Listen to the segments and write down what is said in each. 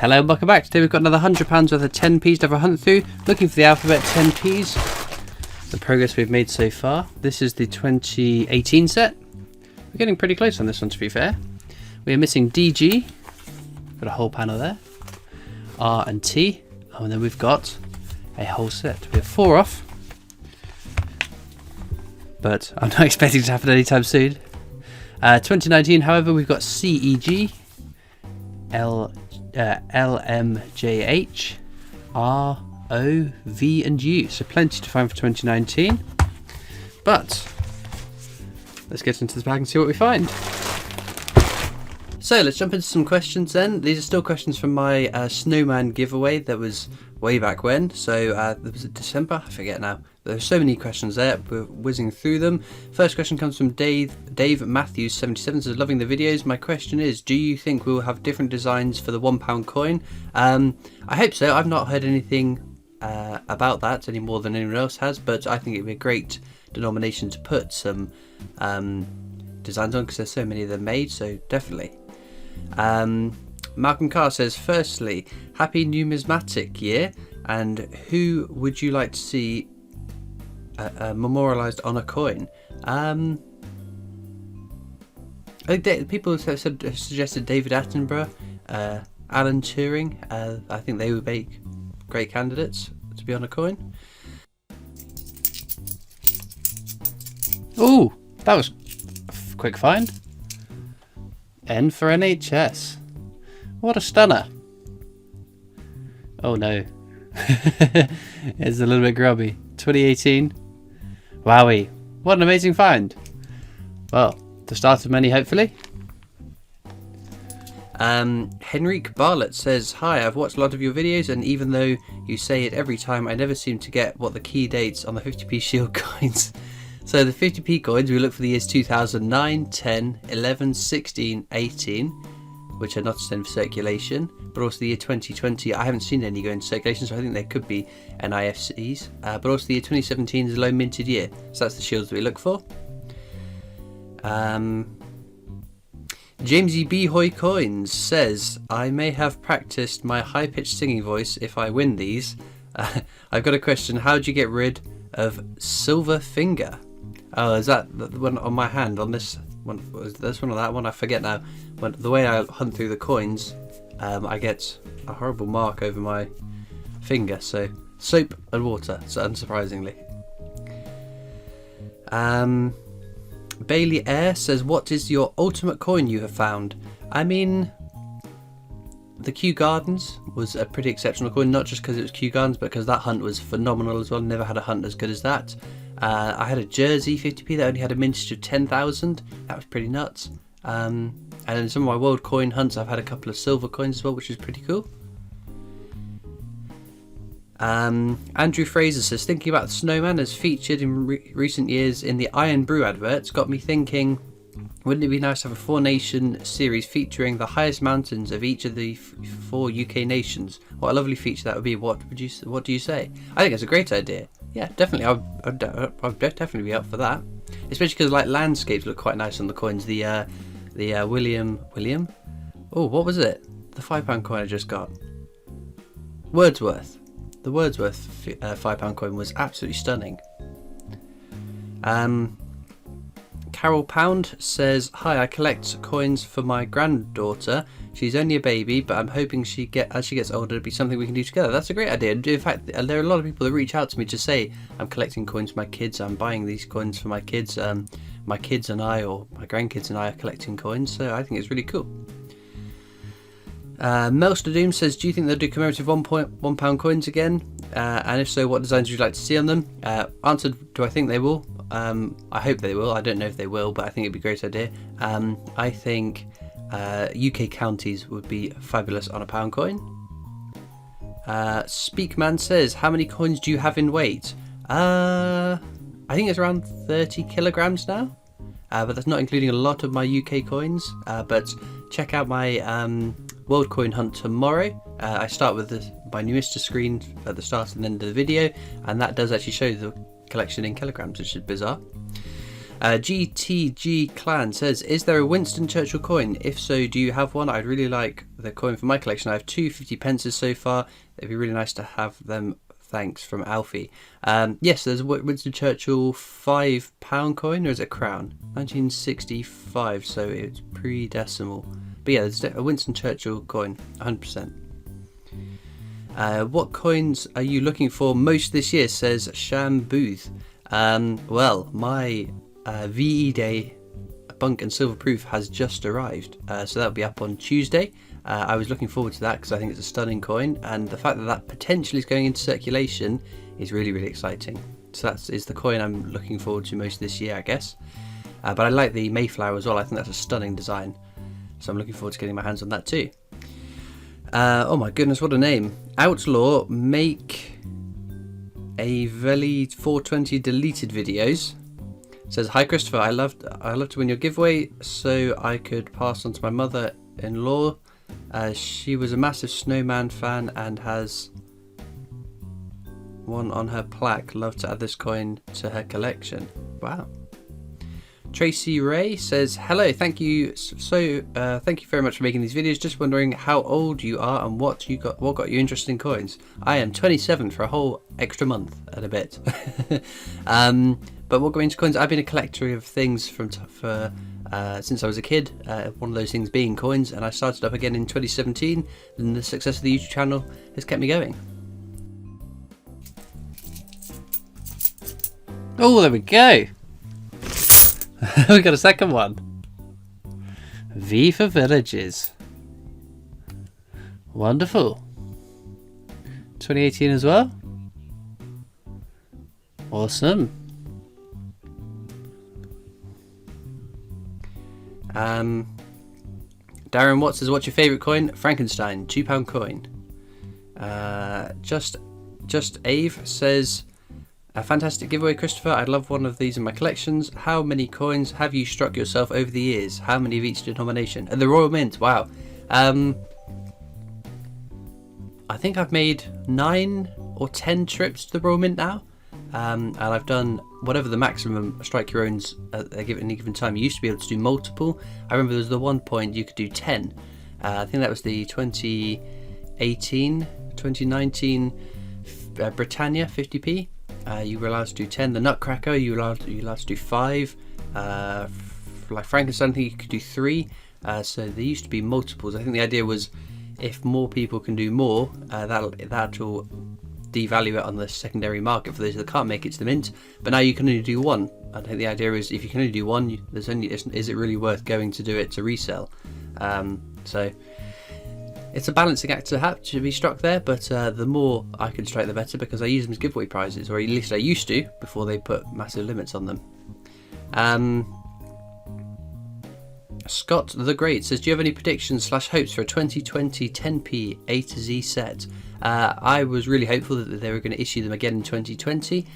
Hello and welcome back. Today we've got another £100 worth of 10p's to have a hunt through, looking for the alphabet 10p's. The progress we've made so far. This is the 2018 set. We're getting pretty close on this one, to be fair. We are missing DG, got a whole panel there, R and T, and then we've got a whole set. We have 4 off, but I'm not expecting it to happen anytime soon. 2019, however, we've got CEG, LMJH, R, O, V and U. So plenty to find for 2019. But let's get into the bag and see what we find. So let's jump into some questions then. These are still questions from my snowman giveaway that was way back when. So was it December? I forget now. There's so many questions there. We're whizzing through them. First question comes from Dave Matthews 77. Says, loving the videos. My question is, do you think we'll have different designs for the £1 coin? I hope so. I've not heard anything about that any more than anyone else has, but I think it'd be a great denomination to put some designs on because there's so many of them made. So definitely. Malcolm Carr says, firstly, happy numismatic year, and who would you like to see memorialised on a coin? I think people have suggested David Attenborough, Alan Turing. I think they would make great candidates to be on a coin. Ooh, that was a quick find. N for NHS. What a stunner. Oh no. It's a little bit grubby. 2018. Wowie. What an amazing find. Well, the start of many, hopefully. Henrique Bartlett says, hi, I've watched a lot of your videos, and even though you say it every time, I never seem to get what the key dates on the 50p shield coins. So the 50p coins, we look for the years 2009, 10, 11, 16, 18, which are not in circulation, but also the year 2020. I haven't seen any go into circulation, so I think they could be NIFCs. But also the year 2017 is a low minted year, so that's the shields that we look for. Jamesy B. Hoy Coins says, I may have practiced my high-pitched singing voice if I win these. I've got a question. How do you get rid of silver finger? Oh, is that the one on my hand on this one? Was this one or that one? I forget now. The way I hunt through the coins, I get a horrible mark over my finger. So soap and water, so unsurprisingly. Bailey Air says, what is your ultimate coin you have found? I mean, the Kew Gardens was a pretty exceptional coin, not just because it was Kew Gardens, but because that hunt was phenomenal as well. Never had a hunt as good as that. I had a Jersey 50p that only had a mintage of 10,000. That was pretty nuts. And in some of my world coin hunts, I've had a couple of silver coins as well, which is pretty cool. Andrew Fraser says, thinking about the snowman as featured in recent years in the Iron Brew adverts got me thinking, wouldn't it be nice to have a 4-nation series featuring the highest mountains of each of the 4 UK nations? What a lovely feature that would be. What do you say? I think it's a great idea. Yeah, definitely. I'd definitely be up for that. Especially because like landscapes look quite nice on the coins. The William. Oh, what was it? The £5 coin I just got. Wordsworth. The Wordsworth £5 coin was absolutely stunning. Carol Pound says, hi, I collect coins for my granddaughter. She's only a baby, but I'm hoping as she gets older, it'll be something we can do together. That's a great idea. In fact, there are a lot of people that reach out to me to say, I'm collecting coins for my kids, I'm buying these coins for my kids. My kids and I, or my grandkids and I, are collecting coins, so I think it's really cool. Melster Doom says, do you think they'll do commemorative £1 coins again? And if so, what designs would you like to see on them? Answered, do I think they will? I hope they will. I don't know if they will, but I think it'd be a great idea. I think UK counties would be fabulous on a £1 coin. Speakman says, how many coins do you have in weight? I think it's around 30 kilograms now, but that's not including a lot of my UK coins. But check out my World Coin Hunt tomorrow. I start with my Numista screen at the start and end of the video, and that does actually show the collection in kilograms, which is bizarre. GTG Clan says, is there a Winston Churchill coin? If so, do you have one? I'd really like the coin for my collection. I have two 50 pences so far. It'd be really nice to have them. Thanks, from Alfie. Yes, there's a Winston Churchill £5 coin, or is it a crown? 1965, so it's pre-decimal. But yeah, there's a Winston Churchill coin, 100%. What coins are you looking for most this year, says Sham Booth. Well, my VE Day Bunk and Silver Proof has just arrived, so that'll be up on Tuesday. I was looking forward to that because I think it's a stunning coin, and the fact that that potentially is going into circulation is really, really exciting. So that is the coin I'm looking forward to most this year, I guess. But I like the Mayflower as well. I think that's a stunning design, so I'm looking forward to getting my hands on that too. Oh my goodness, what a name. Outlaw make a Veli 420 deleted videos. Says, hi Christopher, I love to win your giveaway so I could pass on to my mother-in-law. She was a massive Snowman fan and has one on her plaque. Love to add this coin to her collection. Wow. Tracy Ray says, hello, thank you thank you very much for making these videos. Just wondering how old you are and what got you interested in coins. I am 27 for a whole extra month and a bit. But what got me into coins? I've been a collector of things since I was a kid, one of those things being coins, and I started up again in 2017, and the success of the YouTube channel has kept me going. Oh, there we go. We got a second one. V for Villages. Wonderful. 2018 as well. Awesome. Darren Watts says, what's your favourite coin? Frankenstein, £2 coin. Just Ave says, a fantastic giveaway, Christopher. I'd love one of these in my collections. How many coins have you struck yourself over the years? How many of each denomination? And the Royal Mint, wow. I think I've made 9 or 10 trips to the Royal Mint now. And I've done whatever the maximum strike your owns at any given time. You used to be able to do multiple. I remember there was the one point you could do 10. I think that was the 2019 Britannia 50p. You were allowed to do 10. The Nutcracker, you were allowed to do 5. Like Frankenstein, I think you could do 3. So there used to be multiples. I think the idea was if more people can do more, that'll devalue it on the secondary market for those that can't make it to the mint. But now you can only do one. I think the idea is if you can only do one, is it really worth going to do it to resell? So it's a balancing act to be struck there, but the more I can strike the better, because I use them as giveaway prizes, or at least I used to before they put massive limits on them. Scott the Great says, do you have any predictions / hopes for a 2020 10p A to Z set? I was really hopeful that they were going to issue them again in 2020.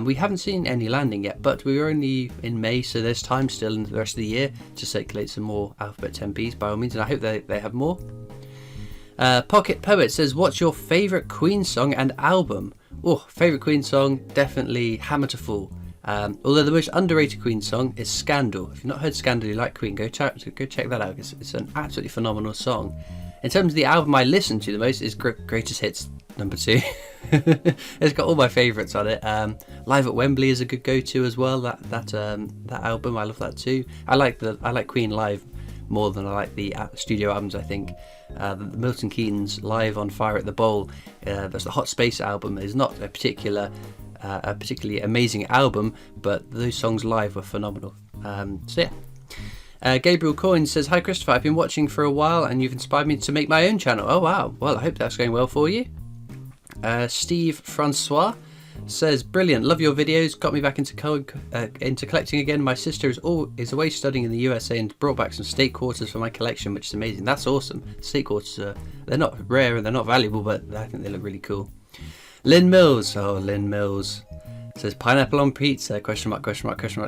We haven't seen any landing yet, but we were only in May, so there's time still in the rest of the year to circulate some more alphabet 10p's by all means, and I hope they have more. Pocket Poet says, what's your favourite Queen song and album? Oh, favourite Queen song, definitely Hammer to Fall. Although the most underrated Queen song is Scandal. If you've not heard Scandal, you like Queen, go check that out. It's an absolutely phenomenal song. In terms of the album I listen to the most is Greatest Hits #2. It's got all my favourites on it. Live at Wembley is a good go-to as well. That album, I love that too. I like Queen live more than I like the studio albums. I think the Milton Keynes Live on Fire at the Bowl, that's the Hot Space album, is not a particularly amazing album, but those songs live were phenomenal. So yeah. Gabriel Coyne says, hi Christopher, I've been watching for a while and you've inspired me to make my own channel. Oh wow, well I hope that's going well for you. Steve Francois says, brilliant, love your videos, got me back into collecting again. My sister is away studying in the USA and brought back some state quarters for my collection, which is amazing. That's awesome. State quarters, they're not rare and they're not valuable, but I think they look really cool. Lynn Mills says, pineapple on pizza, ?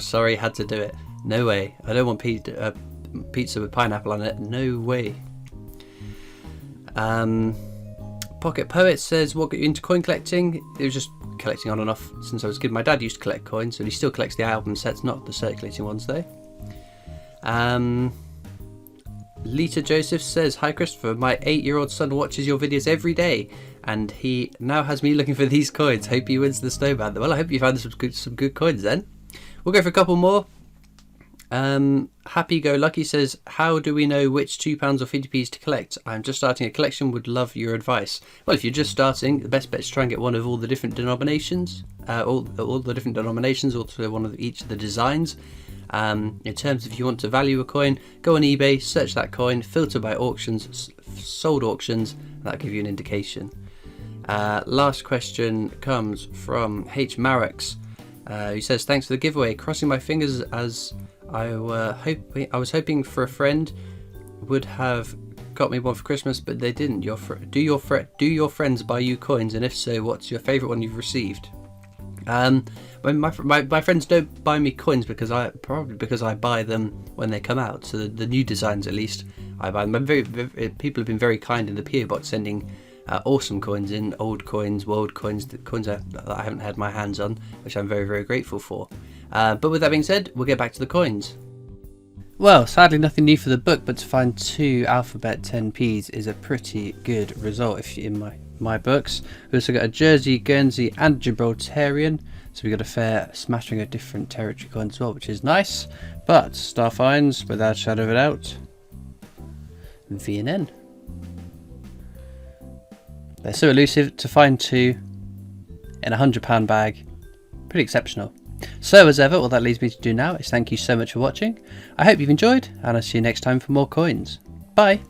Sorry, had to do it. No way. I don't want pizza with pineapple on it. No way. Pocket Poet says, what got you into coin collecting? It was just collecting on and off since I was a kid. My dad used to collect coins, and he still collects the album sets, not the circulating ones though. Lita Joseph says, "Hi Christopher, my 8-year-old son watches your videos every day and he now has me looking for these coins. Hope he wins the snowman." Well, I hope you found some good coins then. We'll go for a couple more. Happy Go Lucky says, "How do we know which £2 or 50p's to collect? I'm just starting a collection, would love your advice." Well, if you're just starting, the best bet is to try and get one of all the different denominations, all the different denominations, also one of each of the designs. In terms of if you want to value a coin, go on eBay, search that coin, filter by auctions, sold auctions, and that'll give you an indication. Last question comes from H. Marix, who says, "Thanks for the giveaway. Crossing my fingers as I was hoping for a friend would have got me one for Christmas, but they didn't. Do your friends buy you coins? And if so, what's your favourite one you've received?" My friends don't buy me coins because I buy them when they come out. So the new designs, at least, I buy them. People have been very kind in the PO box, sending awesome coins in, old coins, world coins, the coins that I haven't had my hands on, which I'm very, very grateful for. But with that being said, we'll get back to the coins. Well, sadly nothing new for the book, but to find 2 alphabet 10p's is a pretty good result if you're in my books. We also got a Jersey, Guernsey and Gibraltarian, so we got a fair smattering of different territory coins as well, which is nice. But star finds, without a shadow of a doubt, V&N. They're so elusive, to find 2 in a £100 bag, pretty exceptional. So as ever, all that leaves me to do now is thank you so much for watching. I hope you've enjoyed, and I'll see you next time for more coins. Bye!